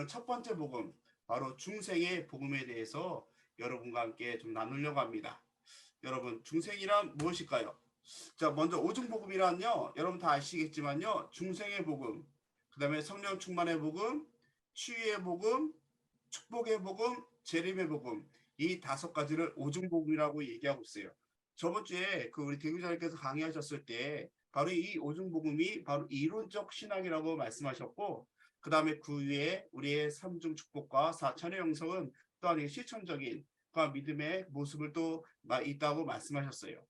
첫 번째 복음, 바로 중생의 복음에 대해서 여러분과 함께 좀 나누려고 합니다. 여러분, 중생이란 무엇일까요? 자, 먼저 오중복음이란요, 여러분 다 아시겠지만요, 중생의 복음, 그 다음에 성령 충만의 복음, 치유의 복음, 축복의 복음, 재림의 복음, 이 다섯 가지를 오중복음이라고 얘기하고 있어요. 저번 주에 우리 대교장님께서 강의하셨을 때 바로 이 오중복음이 바로 이론적 신학이라고 말씀하셨고, 그 다음에 그 위에 우리의 삼중 축복과 사천의 영성은 또한 실천적인 믿음의 모습을 또 있다고 말씀하셨어요.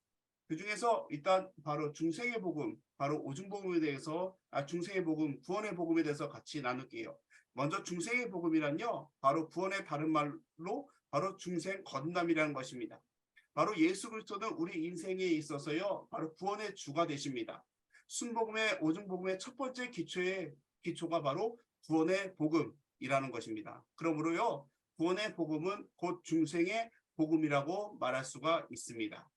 그 중에서 일단 바로 중생의 복음, 바로 오중복음에 대해서 중생의 복음, 구원의 복음에 대해서 같이 나눌게요. 먼저 중생의 복음이란요, 바로 구원의 다른 말로 바로 중생 거듭남이라는 것입니다. 바로 예수 그리스도는 우리 인생에 있어서요, 바로 구원의 주가 되십니다. 순복음의 오중복음의 첫 번째 기초가 바로 구원의 복음이라는 것입니다. 그러므로요, 구원의 복음은 곧 중생의 복음이라고 말할 수가 있습니다.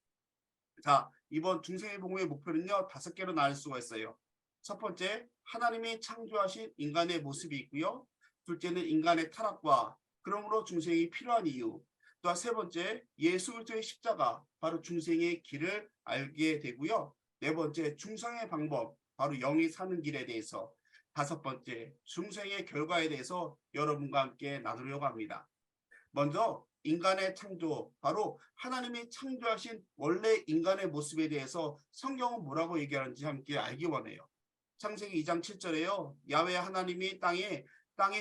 자, 이번 중생의 복음의 목표는요, 5개로 나눌 수가 있어요. 첫 번째, 하나님이 창조하신 인간의 모습이 있고요. 둘째는 인간의 타락과 그러므로 중생이 필요한 이유. 또한 세 번째, 예수 그리스도의 십자가, 바로 중생의 길을 알게 되고요. 네 번째, 중생의 방법, 바로 영이 사는 길에 대해서. 다섯 번째, 중생의 결과에 대해서 여러분과 함께 나누려고 합니다. 먼저 인간의 창조, 바로 하나님이 창조하신 원래 인간의 모습에 대해서 성경은 뭐라고 얘기하는지 함께 알기 원해요. 창세기 2장 7절에요. 야훼 하나님이 땅의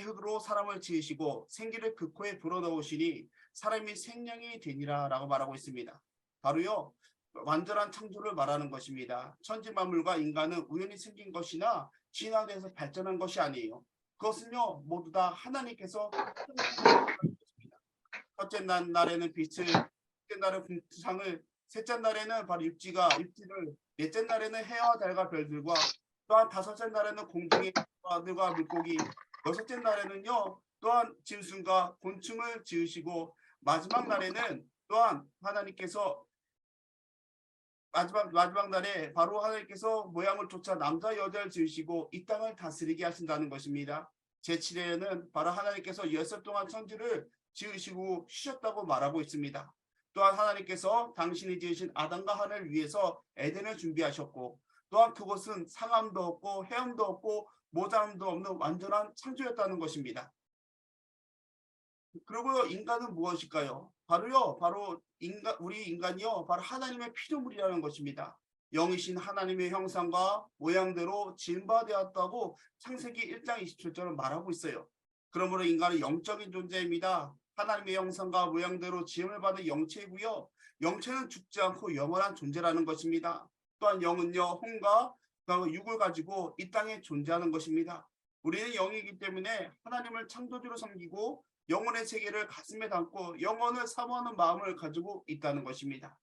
흙으로 사람을 지으시고 생기를 그 코에 불어넣으시니 사람이 생명이 되니라 라고 말하고 있습니다. 바로요, 완전한 창조를 말하는 것입니다. 천지만물과 인간은 우연히 생긴 것이나 진화돼서 발전한 것이 아니에요. 그것은요, 모두 다 하나님께서 첫째 날에는 빛을, 둘째 날은 궁상을, 셋째 날에는 바로 육지를, 넷째 날에는 해와 달과 별들과 또한 다섯째 날에는 공중의 들과 물고기, 여섯째 날에는요 또한 짐승과 곤충을 지으시고 마지막 날에는 또한 하나님께서 마지막 날에 바로 하나님께서 모양을 쫓아 남자 여자를 지으시고 이 땅을 다스리게 하신다는 것입니다. 제7회에는 바로 하나님께서 10살 동안 천지를 지으시고 쉬셨다고 말하고 있습니다. 또한 하나님께서 당신이 지으신 아담과 하나를 위해서 에덴을 준비하셨고 또한 그곳은 상함도 없고 헤엄도 없고 모자람도 없는 완전한 창조였다는 것입니다. 그리고 인간은 무엇일까요? 바로 우리 인간이요, 바로 하나님의 피조물이라는 것입니다. 영이신 하나님의 형상과 모양대로 지음받았다고 창세기 1장 27절은 말하고 있어요. 그러므로 인간은 영적인 존재입니다. 하나님의 형상과 모양대로 지음을 받은 영체이고요. 영체는 죽지 않고 영원한 존재라는 것입니다. 또한 영은요, 혼과 육을 가지고 이 땅에 존재하는 것입니다. 우리는 영이기 때문에 하나님을 창조주로 섬기고 영혼의 세계를 가슴에 담고 영혼을 사모하는 마음을 가지고 있다는 것입니다.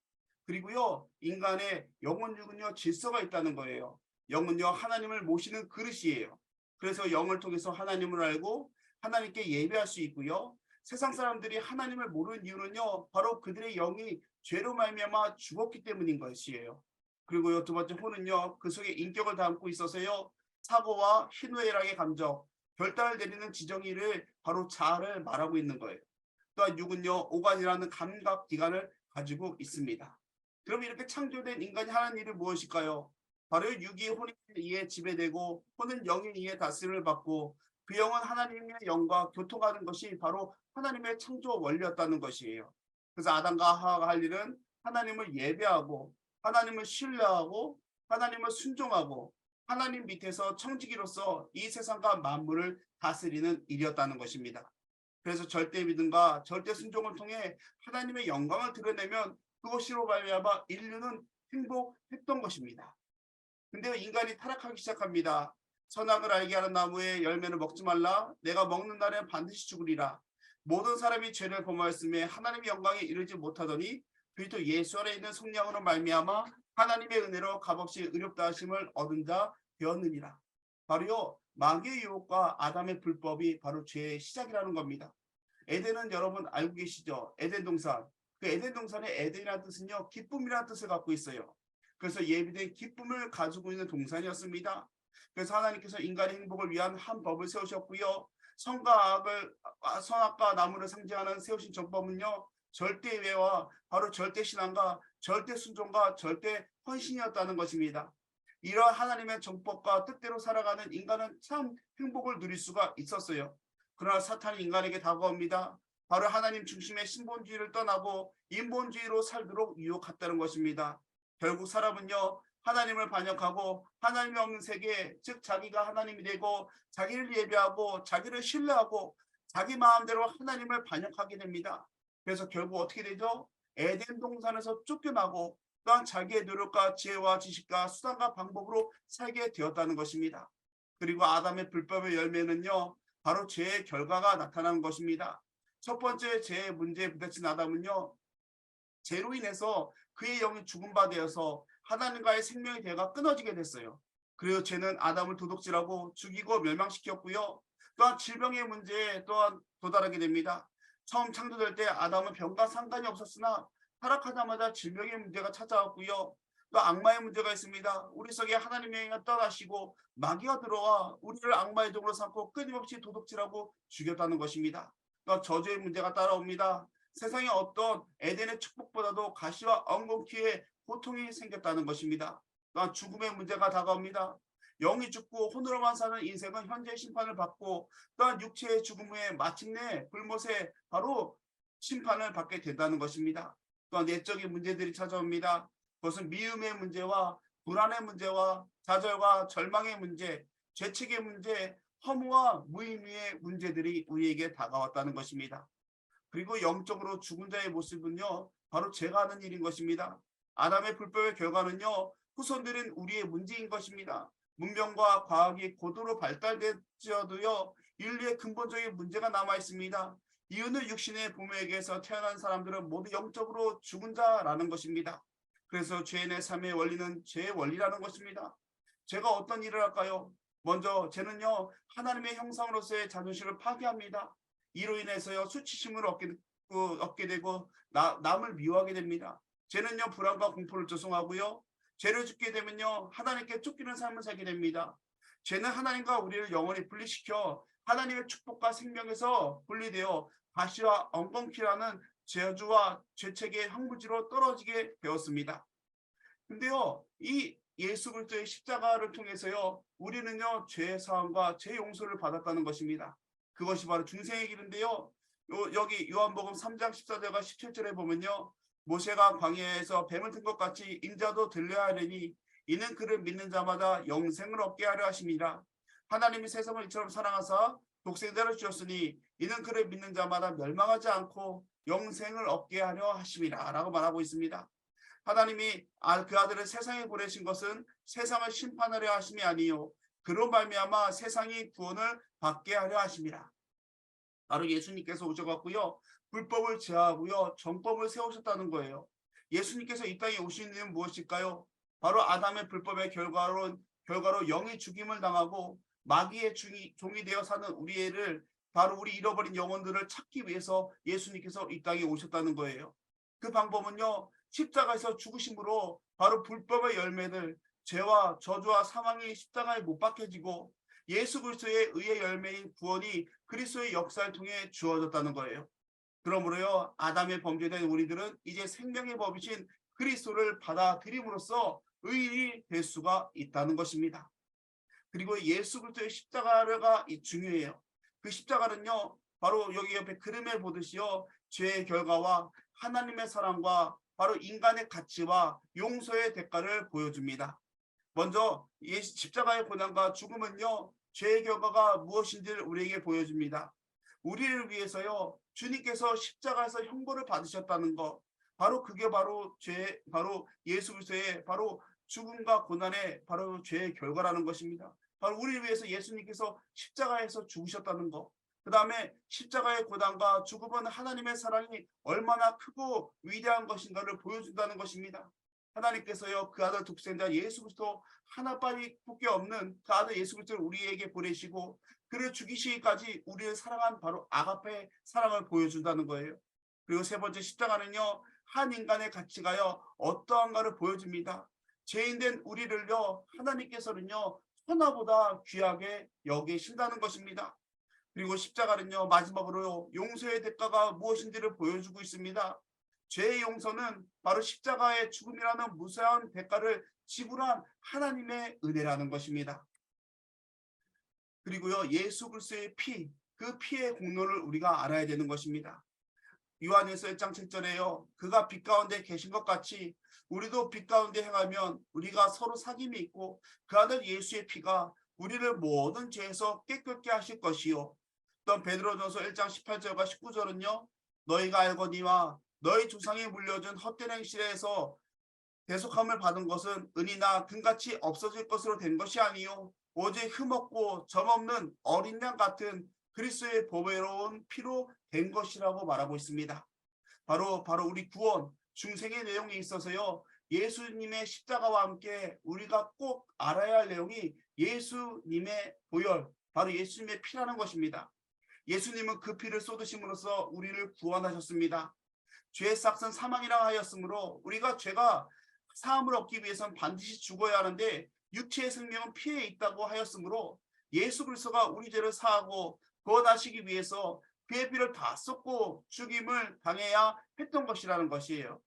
그리고요, 인간의 영혼육은요, 질서가 있다는 거예요. 영은요, 하나님을 모시는 그릇이에요. 그래서 영을 통해서 하나님을 알고 하나님께 예배할 수 있고요. 세상 사람들이 하나님을 모르는 이유는요, 바로 그들의 영이 죄로 말미암아 죽었기 때문인 것이에요. 그리고요, 두 번째 혼은요, 그 속에 인격을 담고 있어서요, 사고와 희노애락의 감정, 결단을 내리는 지정의를 바로 자아를 말하고 있는 거예요. 또한 육은요, 오간이라는 감각 기관을 가지고 있습니다. 그럼 이렇게 창조된 인간이 하는 일이 무엇일까요? 바로 육이 혼에 의해 지배되고 혼은 영에 의해 다스림을 받고 그 영은 하나님의 영과 교통하는 것이 바로 하나님의 창조 원리였다는 것이에요. 그래서 아담과 하와가 할 일은 하나님을 예배하고 하나님을 신뢰하고 하나님을 순종하고 하나님 밑에서 청지기로서 이 세상과 만물을 다스리는 일이었다는 것입니다. 그래서 절대 믿음과 절대 순종을 통해 하나님의 영광을 드러내면 그것으로 말미암아 인류는 행복했던 것입니다. 근데 인간이 타락하기 시작합니다. 선악을 알게 하는 나무의 열매를 먹지 말라. 내가 먹는 날에 반드시 죽으리라. 모든 사람이 죄를 범하였음에 하나님의 영광에 이르지 못하더니 그리스도 예수 안에 있는 성령으로 말미암아 하나님의 은혜로 값없이 의롭다 하심을 얻은 자 되었느니라. 바로요, 마귀의 유혹과 아담의 불법이 바로 죄의 시작이라는 겁니다. 에덴은 여러분 알고 계시죠? 에덴 동산. 그 에덴 동산의 에덴이라는 뜻은요, 기쁨이라는 뜻을 갖고 있어요. 그래서 예비된 기쁨을 가지고 있는 동산이었습니다. 그래서 하나님께서 인간의 행복을 위한 한 법을 세우셨고요. 선과 악을 선악과 나무를 상징하는 세우신 정법은요 절대의회와 바로 절대신앙과 절대순종과 절대헌신이었다는 것입니다. 이러한 하나님의 정법과 뜻대로 살아가는 인간은 참 행복을 누릴 수가 있었어요. 그러나 사탄이 인간에게 다가옵니다. 바로 하나님 중심의 신본주의를 떠나고 인본주의로 살도록 유혹했다는 것입니다. 결국 사람은요 하나님을 반역하고 하나님이 없는 세계, 즉 자기가 하나님이 되고 자기를 예배하고 자기를 신뢰하고 자기 마음대로 하나님을 반역하게 됩니다. 그래서 결국 어떻게 되죠? 에덴 동산에서 쫓겨나고 또한 자기의 노력과 지혜와 지식과 수단과 방법으로 살게 되었다는 것입니다. 그리고 아담의 불법의 열매는요 바로 죄의 결과가 나타나는 것입니다. 첫 번째 죄의 문제에 부딪힌 아담은요 죄로 인해서 그의 영이 죽은 바 되어서 하나님과의 생명의 대화가 끊어지게 됐어요. 그리고 죄는 아담을 도둑질하고 죽이고 멸망시켰고요. 또한 질병의 문제에 또한 도달하게 됩니다. 처음 창조될 때 아담은 병과 상관이 없었으나 타락하자마자 질병의 문제가 찾아왔고요. 또 악마의 문제가 있습니다. 우리 속에 하나님의 영이 떠나시고 마귀가 들어와 우리를 악마의 종으로 삼고 끊임없이 도둑질하고 죽였다는 것입니다. 또 저주의 문제가 따라옵니다. 세상의 어떤 에덴의 축복보다도 가시와 엉겅퀴의 고통이 생겼다는 것입니다. 또한 죽음의 문제가 다가옵니다. 영이 죽고 혼으로만 사는 인생은 현재 심판을 받고 또한 육체의 죽음 후에 마침내 불못에 바로 심판을 받게 된다는 것입니다. 또한 내적인 문제들이 찾아옵니다. 그것은 미움의 문제와 불안의 문제와 좌절과 절망의 문제, 죄책의 문제, 허무와 무의미의 문제들이 우리에게 다가왔다는 것입니다. 그리고 영적으로 죽은 자의 모습은요 바로 죄가 하는 일인 것입니다. 아담의 불법의 결과는요 후손들인 우리의 문제인 것입니다. 문명과 과학이 고도로 발달될지어도요 인류의 근본적인 문제가 남아 있습니다. 이유는 육신의 부모에게서 태어난 사람들은 모두 영적으로 죽은 자라는 것입니다. 그래서 죄인의 삶의 원리는 죄의 원리라는 것입니다. 죄가 어떤 일을 할까요? 먼저 죄는요 하나님의 형상으로서의 자존심을 파괴합니다. 이로 인해서요 수치심을 얻게 되고 남을 미워하게 됩니다. 죄는요 불안과 공포를 조성하고요. 죄를 짓게 되면요 하나님께 쫓기는 삶을 살게 됩니다. 죄는 하나님과 우리를 영원히 분리시켜 하나님의 축복과 생명에서 분리되어 가시와 엉겅퀴라는 저주와 죄책의 황무지로 떨어지게 되었습니다. 근데요 이 예수 그리스도의 십자가를 통해서요 우리는요 죄 사함과 죄 용서를 받았다는 것입니다. 그것이 바로 중생의 길인데요. 여기 요한복음 3장 14절과 17절에 보면요. 모세가 광야에서 뱀을 든 것 같이 인자도 들려야 하리니 이는 그를 믿는 자마다 영생을 얻게 하려 하심이라. 하나님이 세상을 이처럼 사랑하사 독생자를 주셨으니 이는 그를 믿는 자마다 멸망하지 않고 영생을 얻게 하려 하심이라 라고 말하고 있습니다. 하나님이 그 아들을 세상에 보내신 것은 세상을 심판하려 하심이 아니요 그로 말미암아 세상이 구원을 받게 하려 하심이라. 바로 예수님께서 오셔갖고요 불법을 제하고요 정법을 세우셨다는 거예요. 예수님께서 이 땅에 오신 이유는 무엇일까요? 바로 아담의 불법의 결과로 영이 죽임을 당하고 마귀의 종이 되어 사는 우리를 바로 우리 잃어버린 영혼들을 찾기 위해서 예수님께서 이 땅에 오셨다는 거예요. 그 방법은요 십자가에서 죽으심으로 바로 불법의 열매들 죄와 저주와 사망이 십자가에 못 박혀지고 예수 그리스도의 의의 열매인 구원이 그리스도의 역사를 통해 주어졌다는 거예요. 그러므로요 아담의 범죄된 우리들은 이제 생명의 법이신 그리스도를 받아들임으로써 의인이 될 수가 있다는 것입니다. 그리고 예수 그리스도의 십자가가 중요해요. 그 십자가는요 바로 여기 옆에 그림에 보듯이요 죄의 결과와 하나님의 사랑과 바로 인간의 가치와 용서의 대가를 보여줍니다. 먼저 십자가의 고난과 죽음은요 죄의 결과가 무엇인지를 우리에게 보여줍니다. 우리를 위해서요 주님께서 십자가에서 형벌을 받으셨다는 것, 바로 그게 바로 바로 예수 그리스도의 바로 죽음과 고난의 바로 죄의 결과라는 것입니다. 바로 우리를 위해서 예수님께서 십자가에서 죽으셨다는 것, 그 다음에 십자가의 고난과 죽음은 하나님의 사랑이 얼마나 크고 위대한 것인가를 보여준다는 것입니다. 하나님께서요 그 아들 독생자 예수 그리스도 하나뿐이 없는 그 아들 예수 그리스도를 우리에게 보내시고 그를 죽이시기까지 우리를 사랑한 바로 아가페의 사랑을 보여준다는 거예요. 그리고 세 번째 십자가는요 한 인간의 가치가요 어떠한가를 보여줍니다. 죄인된 우리를요 하나님께서는요 천하보다 귀하게 여기신다는 것입니다. 그리고 십자가는요, 마지막으로 용서의 대가가 무엇인지를 보여주고 있습니다. 죄의 용서는 바로 십자가의 죽음이라는 무사한 대가를 지불한 하나님의 은혜라는 것입니다. 그리고요, 예수 그리스도의 피, 그 피의 공로를 우리가 알아야 되는 것입니다. 요한일서 1장 7절에요. 그가 빛 가운데 계신 것 같이 우리도 빛 가운데 행하면 우리가 서로 사귐이 있고 그 아들 예수의 피가 우리를 모든 죄에서 깨끗게 하실 것이요. 또 베드로전서 1장 18절과 19절은요. 너희가 알거니와 너희 조상이 물려준 헛된 행실에서 대속함을 받은 것은 은이나 금같이 없어질 것으로 된 것이 아니요 오직 흠없고 점없는 어린 양 같은 그리스도의 보배로운 피로 된 것이라고 말하고 있습니다. 바로 우리 구원 중생의 내용에 있어서요. 예수님의 십자가와 함께 우리가 꼭 알아야 할 내용이 예수님의 보혈, 바로 예수님의 피라는 것입니다. 예수님은 그 피를 쏟으심으로써 우리를 구원하셨습니다. 죄의 삭은 사망이라 하였으므로 우리가 죄가 사함을 얻기 위해서는 반드시 죽어야 하는데 육체의 생명은 피에 있다고 하였으므로 예수 그리스도가 우리 죄를 사하고 구원하시기 위해서 그의 피를 다 쏟고 죽임을 당해야 했던 것이라는 것이에요.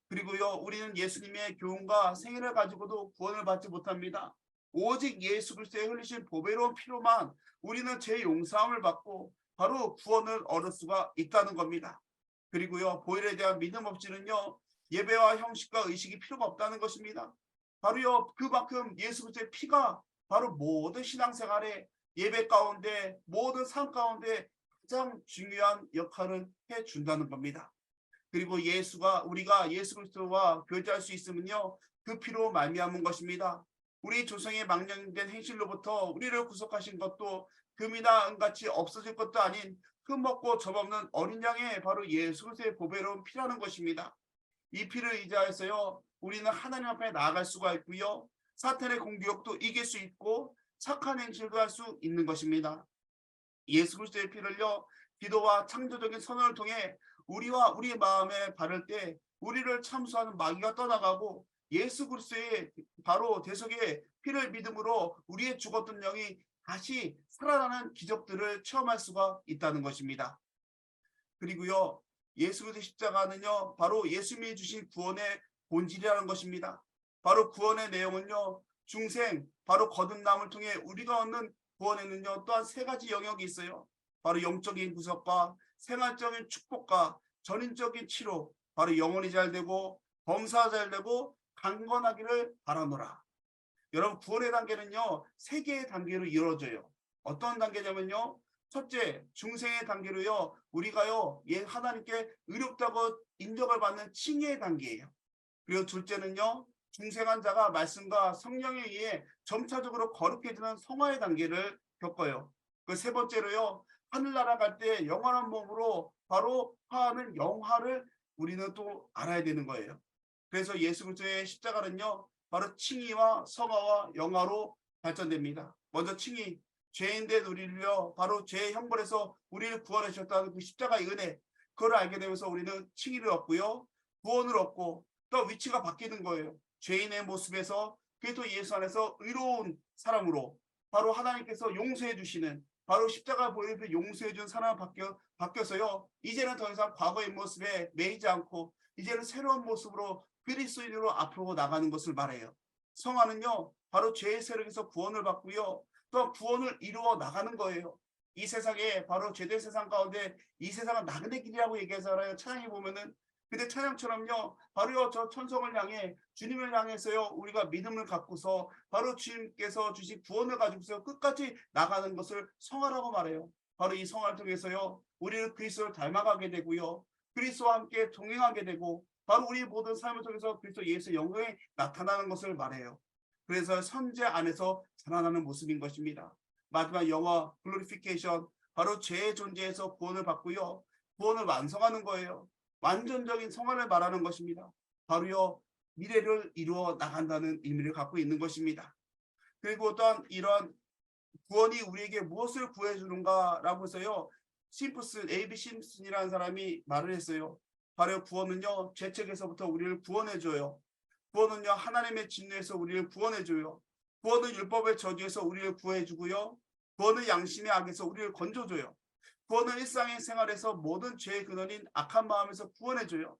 그리고요, 우리는 예수님의 교훈과 생애를 가지고도 구원을 받지 못합니다. 오직 예수 그리스도의 흘리신 보배로운 피로만 우리는 죄 용서함을 받고 바로 구원을 얻을 수가 있다는 겁니다. 그리고요, 보혈에 대한 믿음 없이는요, 예배와 형식과 의식이 필요가 없다는 것입니다. 바로요, 그만큼 예수 그리스도의 피가 바로 모든 신앙생활에 예배 가운데 모든 삶 가운데 가장 중요한 역할을 해준다는 겁니다. 그리고 우리가 예수 그리스도와 교제할 수 있으면요, 그 피로 말미암은 것입니다. 우리 조상의 망령된 행실로부터 우리를 구속하신 것도 금이나 은같이 없어질 것도 아닌 흠없고 점없는 어린 양의 바로 예수 그리스도의 보배로운 피라는 것입니다. 이 피를 의지하여서요, 우리는 하나님 앞에 나아갈 수가 있고요, 사탄의 공격도 이길 수 있고 착한 행실도 할 수 있는 것입니다. 예수 그리스도의 피를요, 기도와 창조적인 선언을 통해 우리와 우리의 마음에 바를 때 우리를 참수하는 마귀가 떠나가고 예수 그리스도의 바로 대속의 피를 믿음으로 우리의 죽었던 영이 다시 살아나는 기적들을 체험할 수가 있다는 것입니다. 그리고요, 예수 그리스도의 십자가는요, 바로 예수님이 주신 구원의 본질이라는 것입니다. 바로 구원의 내용은요, 중생, 바로 거듭남을 통해 우리가 얻는 구원에는요, 또한 세 가지 영역이 있어요. 바로 영적인 구속과 생활적인 축복과 전인적인 치료, 바로 영혼이 잘 되고 범사가 잘 되고 강건하기를 바라노라. 여러분, 구원의 단계는요, 세 개의 단계로 이루어져요. 어떤 단계냐면요, 첫째, 중생의 단계로요, 우리가요, 하나님께 의롭다고 인정을 받는 칭의의 단계예요. 그리고 둘째는요, 중생한 자가 말씀과 성령에 의해 점차적으로 거룩해지는 성화의 단계를 겪어요. 그 세 번째로요, 하늘나라 갈 때 영원한 몸으로 바로 화하는 영화를 우리는 또 알아야 되는 거예요. 그래서 예수 그리스도의 십자가는요, 바로 칭의와 성화와 영화로 발전됩니다. 먼저 칭의, 죄인된 우리를요, 바로 죄의 형벌에서 우리를 구원해 주셨다는 그 십자가의 은혜, 그걸 알게 되면서 우리는 칭의를 얻고요, 구원을 얻고 또 위치가 바뀌는 거예요. 죄인의 모습에서 그리스도 예수 안에서 의로운 사람으로 바로 하나님께서 용서해 주시는 바로 십자가 보혈로 용서해 준 사람으로 바뀌어서요, 이제는 더 이상 과거의 모습에 매이지 않고 이제는 새로운 모습으로 그리스도인으로 앞으로 나가는 것을 말해요. 성화는요, 바로 죄의 세력에서 구원을 받고요, 또 구원을 이루어 나가는 거예요. 이 세상에 바로 죄된 세상 가운데 이 세상은 나그네 길이라고 얘기하잖아요. 찬양에 보면은. 근데 찬양처럼요, 바로 저 천성을 향해 주님을 향해서요, 우리가 믿음을 갖고서 바로 주님께서 주신 구원을 가지고서 끝까지 나가는 것을 성화라고 말해요. 바로 이 성화를 통해서요, 우리는 그리스도를 닮아가게 되고요, 그리스도와 함께 동행하게 되고 바로 우리 모든 삶을 통해서 그리스도 예수의 영광이 나타나는 것을 말해요. 그래서 선제 안에서 자라나는 모습인 것입니다. 마지막 영어 글로리피케이션, 바로 죄의 존재에서 구원을 받고요, 구원을 완성하는 거예요. 완전적인 성화를 말하는 것입니다. 바로요, 미래를 이루어 나간다는 의미를 갖고 있는 것입니다. 그리고 또한 이런 구원이 우리에게 무엇을 구해주는가라고 해서요, A.B. 심슨이라는 사람이 말을 했어요. 바로 구원은요, 죄책에서부터 우리를 구원해줘요. 구원은요, 하나님의 진노에서 우리를 구원해줘요. 구원은 율법의 저주에서 우리를 구해주고요, 구원은 양심의 악에서 우리를 건져줘요. 구원은 일상의 생활에서 모든 죄의 근원인 악한 마음에서 구원해줘요.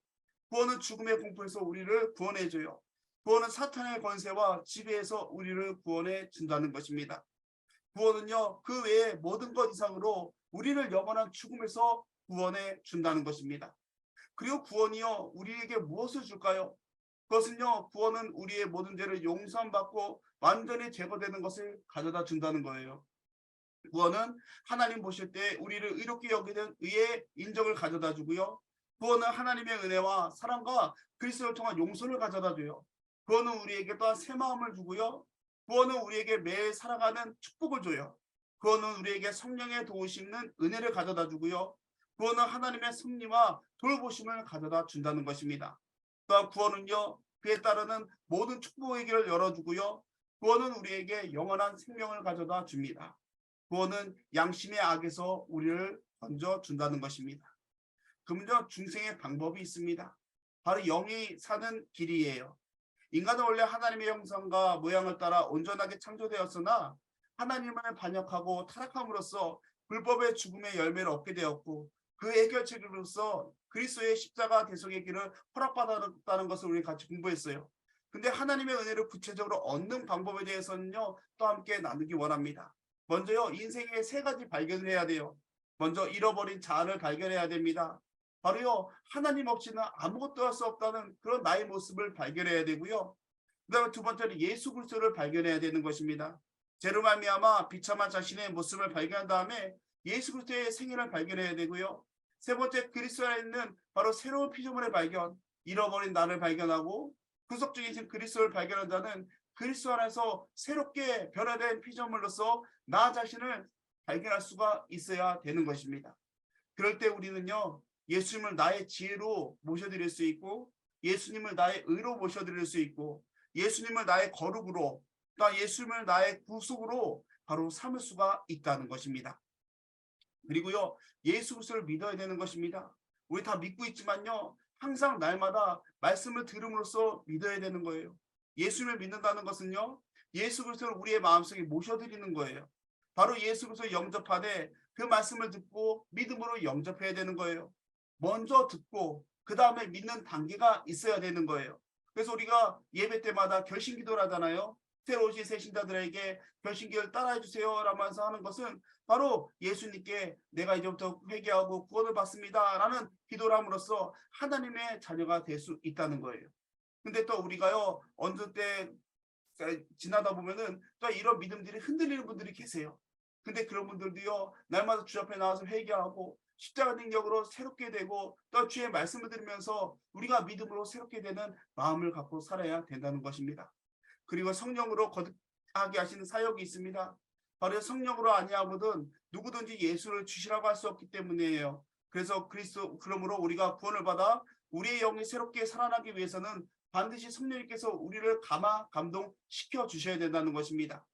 구원은 죽음의 공포에서 우리를 구원해줘요. 구원은 사탄의 권세와 지배에서 우리를 구원해 준다는 것입니다. 구원은요, 그 외에 모든 것 이상으로 우리를 영원한 죽음에서 구원해 준다는 것입니다. 그리고 구원이요, 우리에게 무엇을 줄까요? 그것은요, 구원은 우리의 모든 죄를 용서받고 완전히 제거되는 것을 가져다 준다는 거예요. 구원은 하나님 보실 때 우리를 의롭게 여기는 의의 인정을 가져다 주고요. 구원은 하나님의 은혜와 사랑과 그리스도를 통한 용서를 가져다 줘요. 구원은 우리에게 또한 새 마음을 주고요. 구원은 우리에게 매일 살아가는 축복을 줘요. 구원은 우리에게 성령의 도우심는 은혜를 가져다 주고요. 구원은 하나님의 섭리와 돌보심을 가져다 준다는 것입니다. 또한 구원은요, 그에 따르는 모든 축복의 길을 열어주고요. 구원은 우리에게 영원한 생명을 가져다 줍니다. 구원은 양심의 악에서 우리를 건져준다는 것입니다. 그러면요, 중생의 방법이 있습니다. 바로 영이 사는 길이에요. 인간은 원래 하나님의 형상과 모양을 따라 온전하게 창조되었으나 하나님을 반역하고 타락함으로써 불법의 죽음의 열매를 얻게 되었고, 그 해결책으로서 그리스도의 십자가 대속의 길을 허락받았다는 것을 우리 같이 공부했어요. 근데 하나님의 은혜를 구체적으로 얻는 방법에 대해서는요, 또 함께 나누기 원합니다. 먼저요, 인생의 세 가지 발견을 해야 돼요. 먼저 잃어버린 자아를 발견해야 됩니다. 바로요, 하나님 없이는 아무것도 할 수 없다는 그런 나의 모습을 발견해야 되고요. 그다음에 두 번째로 예수 그리스도를 발견해야 되는 것입니다. 죄로 말미암아 비참한 자신의 모습을 발견한 다음에 예수 그리스도의 생애를 발견해야 되고요. 세 번째, 그리스도 안에 있는 바로 새로운 피조물의 발견, 잃어버린 나를 발견하고 구속주이신 그리스도를 발견한 자는 그리스도 안에서 새롭게 변화된 피조물로서 나 자신을 발견할 수가 있어야 되는 것입니다. 그럴 때 우리는요, 예수님을 나의 지혜로 모셔드릴 수 있고, 예수님을 나의 의로 모셔드릴 수 있고, 예수님을 나의 거룩으로, 또 예수님을 나의 구속으로 바로 삼을 수가 있다는 것입니다. 그리고요, 예수 그리스도를 믿어야 되는 것입니다. 우리 다 믿고 있지만요, 항상 날마다 말씀을 들음으로써 믿어야 되는 거예요. 예수님을 믿는다는 것은요, 예수 그리스도를 우리의 마음속에 모셔드리는 거예요. 바로 예수 그리스도를 영접하되 그 말씀을 듣고 믿음으로 영접해야 되는 거예요. 먼저 듣고 그 다음에 믿는 단계가 있어야 되는 거예요. 그래서 우리가 예배 때마다 결심기도를 하잖아요. 새로 오신 새 신자들에게 결심기를 따라해 주세요 라면서 하는 것은 바로 예수님께 내가 이제부터 회개하고 구원을 받습니다 라는 기도를 함으로써 하나님의 자녀가 될 수 있다는 거예요. 근데 또 우리가요, 어느 때 지나다 보면은 또 이런 믿음들이 흔들리는 분들이 계세요. 근데 그런 분들도요, 날마다 주 앞에 나와서 회개하고 십자가 능력으로 새롭게 되고 또 주의 말씀을 들으면서 우리가 믿음으로 새롭게 되는 마음을 갖고 살아야 된다는 것입니다. 그리고 성령으로 거듭하게 하시는 사역이 있습니다. 바로 성령으로 아니하거든 누구든지 예수를 주시라고 할 수 없기 때문이에요. 그래서 그러므로 우리가 구원을 받아 우리의 영이 새롭게 살아나기 위해서는 반드시 성령님께서 우리를 감동시켜 주셔야 된다는 것입니다.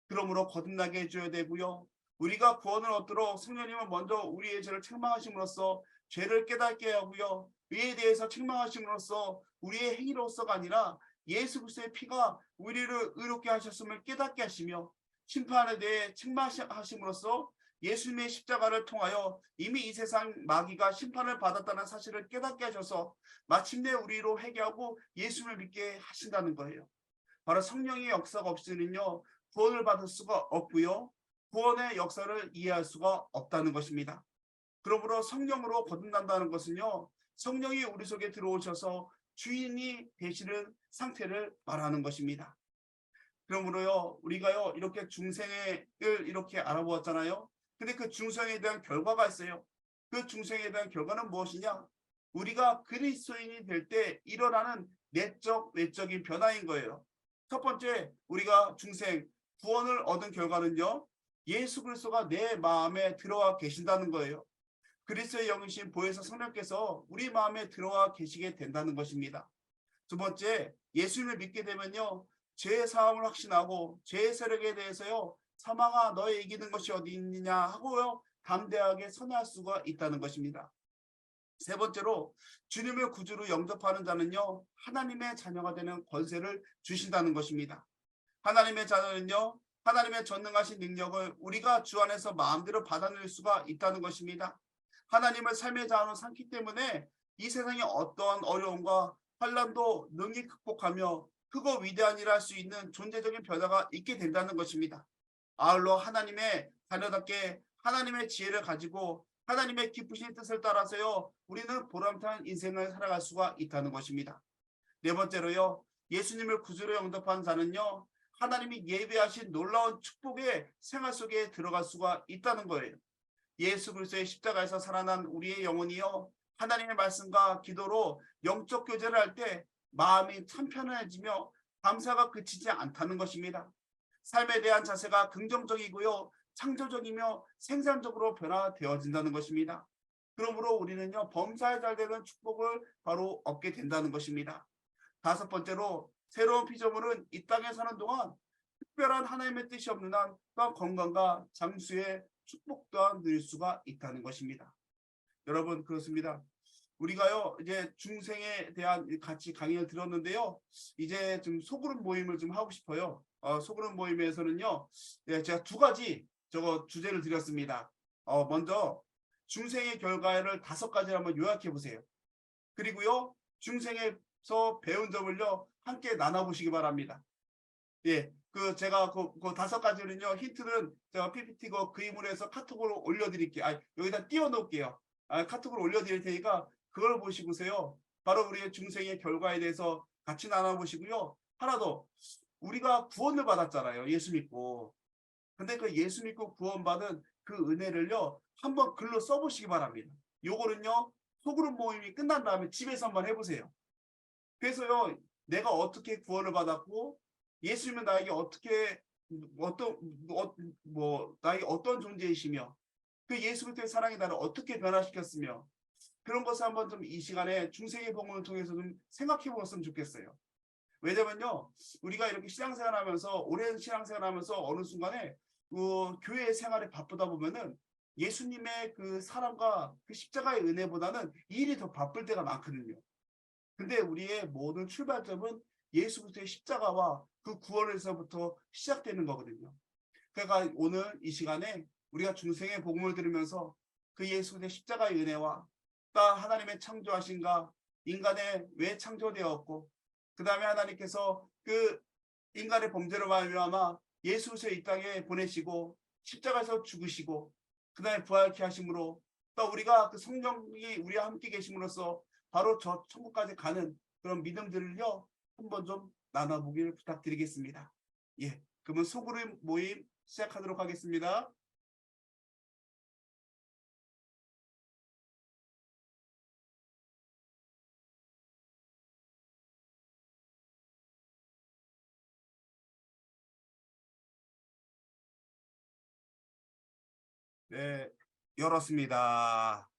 그러므로 거듭나게 해줘야 되고요. 우리가 구원을 얻도록 성령님은 먼저 우리의 죄를 책망하심으로써 죄를 깨닫게 하고요. 의에 대해서 책망하심으로써 우리의 행위로서가 아니라 예수 그리스도의 피가 우리를 의롭게 하셨음을 깨닫게 하시며 심판에 대해 책망하심으로써 예수님의 십자가를 통하여 이미 이 세상 마귀가 심판을 받았다는 사실을 깨닫게 하셔서 마침내 우리로 회개하고 예수를 믿게 하신다는 거예요. 바로 성령의 역사가 없이는요, 구원을 받을 수가 없고요. 구원의 역사를 이해할 수가 없다는 것입니다. 그러므로 성령으로 거듭난다는 것은요, 성령이 우리 속에 들어오셔서 주인이 되시는 상태를 말하는 것입니다. 그러므로요, 우리가요, 이렇게 중생을 이렇게 알아보았잖아요. 근데 그 중생에 대한 결과가 있어요. 그 중생에 대한 결과는 무엇이냐? 우리가 그리스도인이 될 때 일어나는 내적, 외적인 변화인 거예요. 첫 번째, 우리가 중생, 구원을 얻은 결과는요, 예수 그리스도가 내 마음에 들어와 계신다는 거예요. 그리스도의 영이신 보혜사 성령께서 우리 마음에 들어와 계시게 된다는 것입니다. 두 번째, 예수님을 믿게 되면요, 죄의 사함을 확신하고 죄의 세력에 대해서요, 사망아 너의 이기는 것이 어디 있느냐 하고요, 담대하게 선회할 수가 있다는 것입니다. 세 번째로, 주님을 구주로 영접하는 자는요, 하나님의 자녀가 되는 권세를 주신다는 것입니다. 하나님의 자녀는요, 하나님의 전능하신 능력을 우리가 주 안에서 마음대로 받아들일 수가 있다는 것입니다. 하나님을 삶의 자원으로 삼기 때문에 이 세상의 어떠한 어려움과 환란도 능히 극복하며 크고 위대한 일을 할 수 있는 존재적인 변화가 있게 된다는 것입니다. 아울러 하나님의 자녀답게 하나님의 지혜를 가지고 하나님의 기쁘신 뜻을 따라서요, 우리는 보람찬 인생을 살아갈 수가 있다는 것입니다. 네 번째로요, 예수님을 구주로 영접한 자는요, 하나님이 예배하신 놀라운 축복의 생활 속에 들어갈 수가 있다는 거예요. 예수 그리스도의 십자가에서 살아난 우리의 영혼이요, 하나님의 말씀과 기도로 영적 교제를 할 때 마음이 참 편안해지며 감사가 그치지 않다는 것입니다. 삶에 대한 자세가 긍정적이고요, 창조적이며 생산적으로 변화되어진다는 것입니다. 그러므로 우리는요, 범사에 잘 되는 축복을 바로 얻게 된다는 것입니다. 다섯 번째로, 새로운 피조물은 이 땅에 사는 동안 특별한 하나님의 뜻이 없는 한 또한 건강과 장수의 축복 또한 누릴 수가 있다는 것입니다. 여러분, 그렇습니다. 우리가요, 이제 중생에 대한 같이 강의를 들었는데요, 이제 좀 소그룹 모임을 좀 하고 싶어요. 소그룹 모임에서는요, 예, 제가 두 가지 저거 주제를 드렸습니다. 먼저 중생의 결과를 다섯 가지를 한번 요약해 보세요. 그리고요, 중생에서 배운 점을요, 함께 나눠보시기 바랍니다. 예, 그 제가 그 다섯 가지는요, 힌트는 제가 PPT 그 그림으로 해서 카톡으로 올려드릴게요. 여기다 띄워놓을게요. 카톡으로 올려드릴 테니까 그걸 보시고서요, 바로 우리의 중생의 결과에 대해서 같이 나눠보시고요. 하나 더, 우리가 구원을 받았잖아요, 예수 믿고. 근데 그 예수 믿고 구원받은 그 은혜를요, 한번 글로 써보시기 바랍니다. 요거는요, 소그룹 모임이 끝난 다음에 집에서 한번 해보세요. 그래서요, 내가 어떻게 구원을 받았고 예수님은 나에게 어떻게 어떤 나에게 어떤 존재이시며 그 예수 그리스도의 사랑이 나를 어떻게 변화시켰으며 그런 것을 한번 좀 이 시간에 중생의 복음을 통해서 좀 생각해 보았으면 좋겠어요. 왜냐면요, 우리가 이렇게 신앙생활하면서 오랜 신앙생활하면서 어느 순간에 교회 생활에 바쁘다 보면은 예수님의 그 사랑과 그 십자가의 은혜보다는 일이 더 바쁠 때가 많거든요. 근데 우리의 모든 출발점은 예수 그리스도의 십자가와 그 구원에서부터 시작되는 거거든요. 그러니까 오늘 이 시간에 우리가 중생의 복음을 들으면서 그 예수 그리스도의 십자가의 은혜와 또 하나님의 창조하신가, 인간의 왜 창조되었고, 그 다음에 하나님께서 그 인간의 범죄로 말미암아 예수 그리스도를 이 땅에 보내시고 십자가에서 죽으시고 그 다음에 부활케 하심으로 또 우리가 그 성령이 우리와 함께 계심으로써 바로 저 천국까지 가는 그런 믿음들을요, 한번 좀 나눠보기를 부탁드리겠습니다. 예, 그러면 소그룹 모임 시작하도록 하겠습니다. 네, 열었습니다.